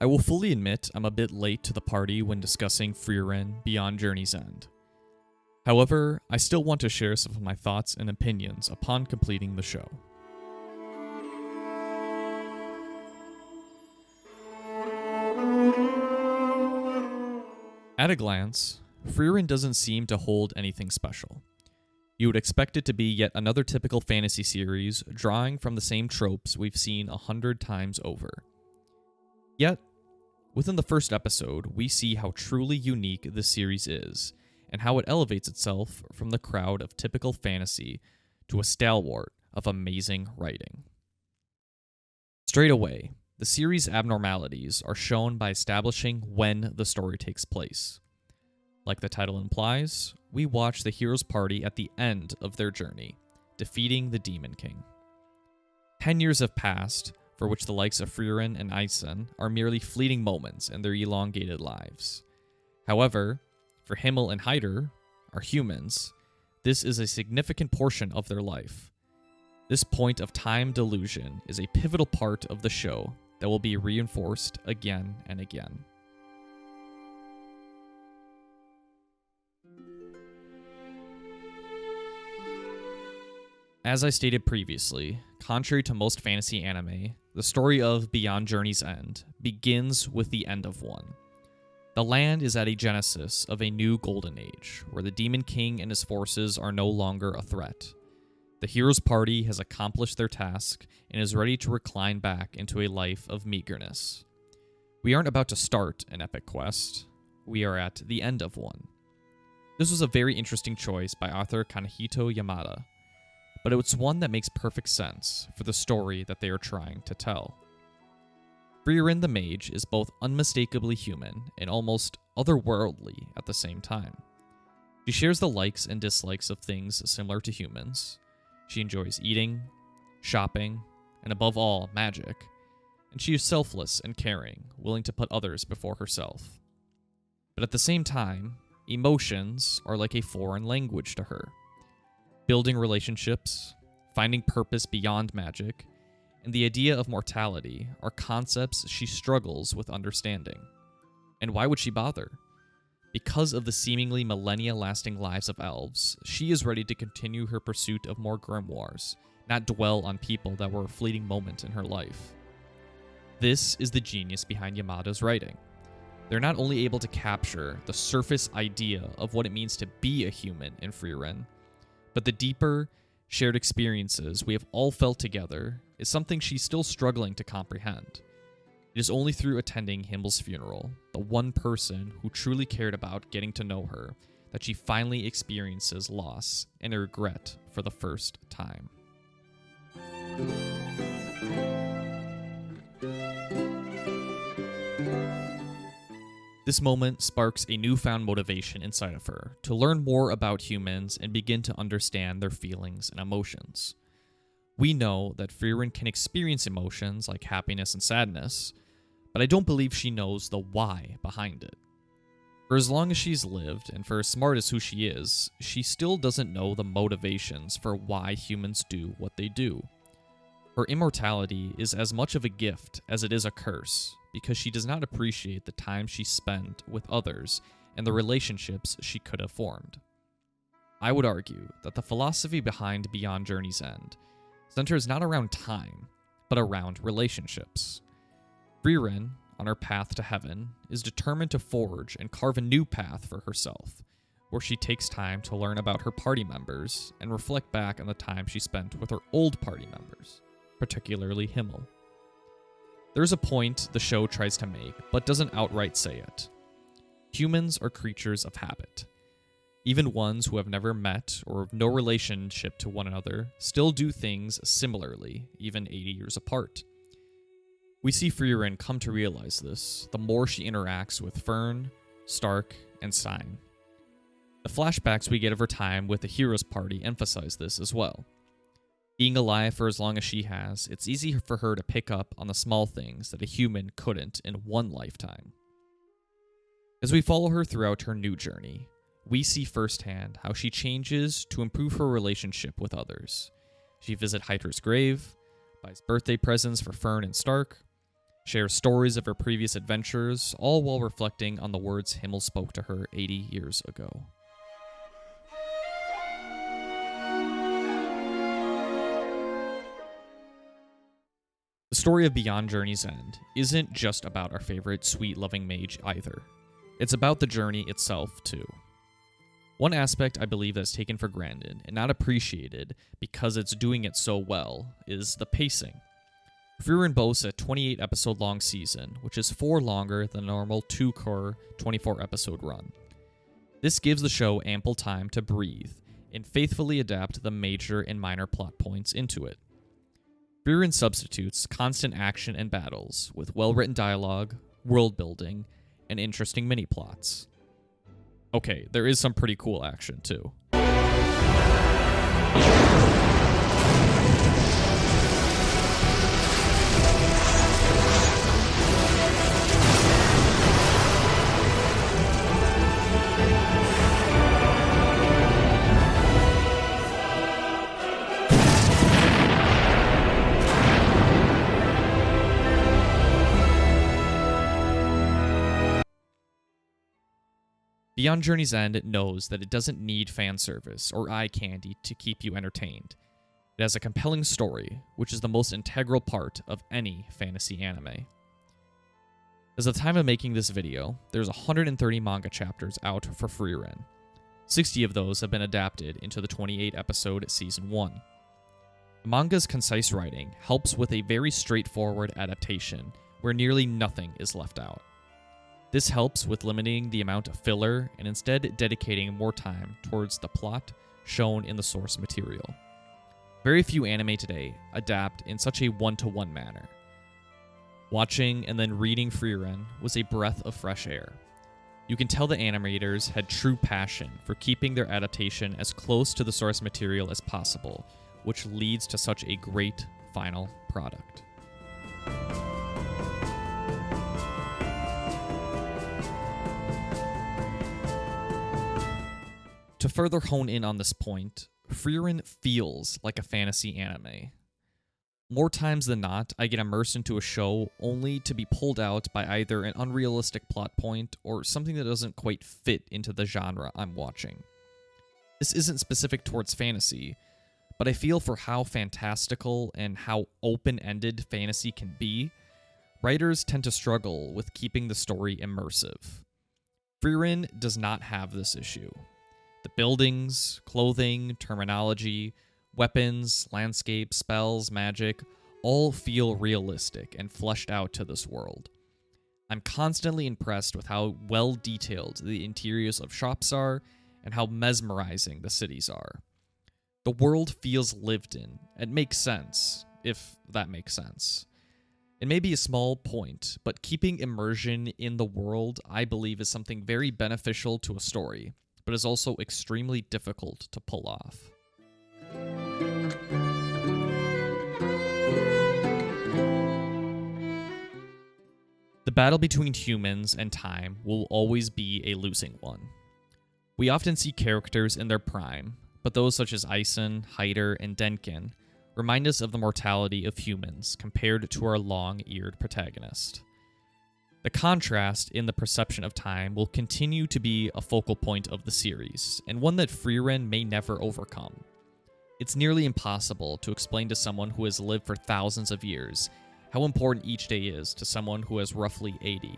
I will fully admit I'm a bit late to the party when discussing Frieren Beyond Journey's End. However, I still want to share some of my thoughts and opinions upon completing the show. At a glance, Frieren doesn't seem to hold anything special. You would expect it to be yet another typical fantasy series drawing from the same tropes we've seen 100 times over. Yet, within the first episode, we see how truly unique this series is, and how it elevates itself from the crowd of typical fantasy to a stalwart of amazing writing. Straight away, the series' abnormalities are shown by establishing when the story takes place. Like the title implies, we watch the hero's party at the end of their journey, defeating the Demon King. 10 years have passed, for which the likes of Frieren and Eisen are merely fleeting moments in their elongated lives. However, for Himmel and Heider, our humans, this is a significant portion of their life. This point of time delusion is a pivotal part of the show that will be reinforced again and again. As I stated previously, contrary to most fantasy anime, the story of Beyond Journey's End begins with the end of one. The land is at a genesis of a new golden age, where the Demon King and his forces are no longer a threat. The hero's party has accomplished their task and is ready to recline back into a life of meagerness. We aren't about to start an epic quest, we are at the end of one. This was a very interesting choice by author Kanehito Yamada, but it's one that makes perfect sense for the story that they are trying to tell. Frieren the Mage is both unmistakably human and almost otherworldly at the same time. She shares the likes and dislikes of things similar to humans. She enjoys eating, shopping, and above all, magic. And she is selfless and caring, willing to put others before herself. But at the same time, emotions are like a foreign language to her. Building relationships, finding purpose beyond magic, and the idea of mortality are concepts she struggles with understanding. And why would she bother? Because of the seemingly millennia-lasting lives of elves, she is ready to continue her pursuit of more grimoires, not dwell on people that were a fleeting moment in her life. This is the genius behind Yamada's writing. They're not only able to capture the surface idea of what it means to be a human in Frieren, but the deeper, shared experiences we have all felt together is something she's still struggling to comprehend. It is only through attending Himmel's funeral, the one person who truly cared about getting to know her, that she finally experiences loss and regret for the first time. This moment sparks a newfound motivation inside of her to learn more about humans and begin to understand their feelings and emotions. We know that Frieren can experience emotions like happiness and sadness, but I don't believe she knows the why behind it. For as long as she's lived, and for as smart as who she is, she still doesn't know the motivations for why humans do what they do. Her immortality is as much of a gift as it is a curse, because she does not appreciate the time she spent with others and the relationships she could have formed. I would argue that the philosophy behind Beyond Journey's End centers not around time, but around relationships. Frieren, on her path to heaven, is determined to forge and carve a new path for herself, where she takes time to learn about her party members and reflect back on the time she spent with her old party members, particularly Himmel. There's a point the show tries to make, but doesn't outright say it. Humans are creatures of habit. Even ones who have never met or have no relationship to one another still do things similarly, even 80 years apart. We see Frieren come to realize this the more she interacts with Fern, Stark, and Stein. The flashbacks we get of her time with the hero's party emphasize this as well. Being alive for as long as she has, it's easy for her to pick up on the small things that a human couldn't in one lifetime. As we follow her throughout her new journey, we see firsthand how she changes to improve her relationship with others. She visits Heider's grave, buys birthday presents for Fern and Stark, shares stories of her previous adventures, all while reflecting on the words Himmel spoke to her 80 years ago. The story of Beyond Journey's End isn't just about our favorite sweet loving mage either. It's about the journey itself too. One aspect I believe that's taken for granted and not appreciated because it's doing it so well is the pacing. Frieren boasts a 28 episode long season, which is 4 longer than a normal 2-core 24 episode run. This gives the show ample time to breathe and faithfully adapt the major and minor plot points into it. Frieren substitutes constant action and battles with well-written dialogue, world building, and interesting mini-plots. Okay, there is some pretty cool action too. Beyond Journey's End knows that it doesn't need fan service or eye candy to keep you entertained. It has a compelling story, which is the most integral part of any fantasy anime. As of the time of making this video, there's 130 manga chapters out for Frieren. 60 of those have been adapted into the 28-episode Season 1. The manga's concise writing helps with a very straightforward adaptation, where nearly nothing is left out. This helps with limiting the amount of filler and instead dedicating more time towards the plot shown in the source material. Very few anime today adapt in such a one-to-one manner. Watching and then reading Frieren was a breath of fresh air. You can tell the animators had true passion for keeping their adaptation as close to the source material as possible, which leads to such a great final product. To further hone in on this point, Frieren feels like a fantasy anime. More times than not, I get immersed into a show only to be pulled out by either an unrealistic plot point or something that doesn't quite fit into the genre I'm watching. This isn't specific towards fantasy, but I feel for how fantastical and how open-ended fantasy can be, writers tend to struggle with keeping the story immersive. Frieren does not have this issue. The buildings, clothing, terminology, weapons, landscape, spells, magic, all feel realistic and fleshed out to this world. I'm constantly impressed with how well detailed the interiors of shops are and how mesmerizing the cities are. The world feels lived in and makes sense, if that makes sense. It may be a small point, but keeping immersion in the world, I believe, is something very beneficial to a story, but is also extremely difficult to pull off. The battle between humans and time will always be a losing one. We often see characters in their prime, but those such as Eisen, Hyder, and Denkin remind us of the mortality of humans compared to our long-eared protagonist. The contrast in the perception of time will continue to be a focal point of the series, and one that Frieren may never overcome. It's nearly impossible to explain to someone who has lived for thousands of years how important each day is to someone who has roughly 80.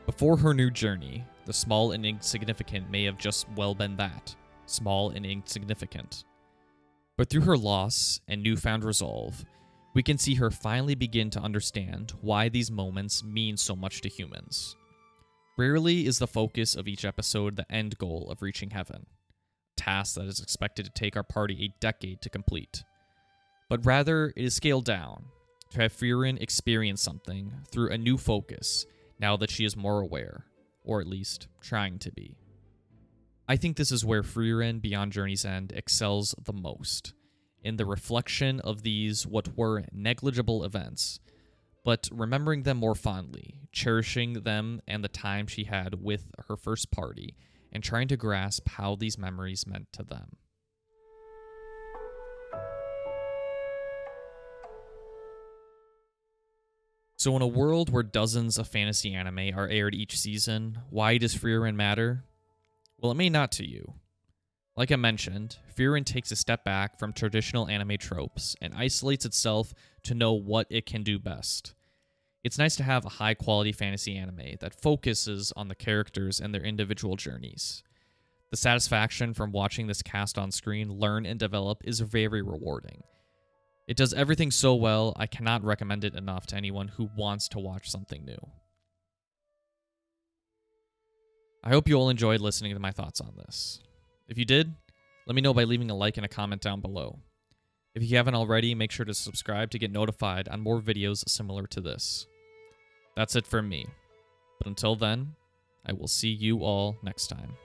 Before her new journey, the small and insignificant may have just well been that, small and insignificant. But through her loss and newfound resolve, we can see her finally begin to understand why these moments mean so much to humans. Rarely is the focus of each episode the end goal of reaching heaven, a task that is expected to take our party a decade to complete. But rather, it is scaled down, to have Frieren experience something through a new focus now that she is more aware, or at least trying to be. I think this is where Frieren Beyond Journey's End excels the most, in the reflection of these what were negligible events, but remembering them more fondly, cherishing them and the time she had with her first party, and trying to grasp how these memories meant to them. So in a world where dozens of fantasy anime are aired each season, why does Frieren matter? Well, it may not to you. Like I mentioned, Frieren takes a step back from traditional anime tropes and isolates itself to know what it can do best. It's nice to have a high-quality fantasy anime that focuses on the characters and their individual journeys. The satisfaction from watching this cast on screen learn and develop is very rewarding. It does everything so well, I cannot recommend it enough to anyone who wants to watch something new. I hope you all enjoyed listening to my thoughts on this. If you did, let me know by leaving a like and a comment down below. If you haven't already, make sure to subscribe to get notified on more videos similar to this. That's it from me. But until then, I will see you all next time.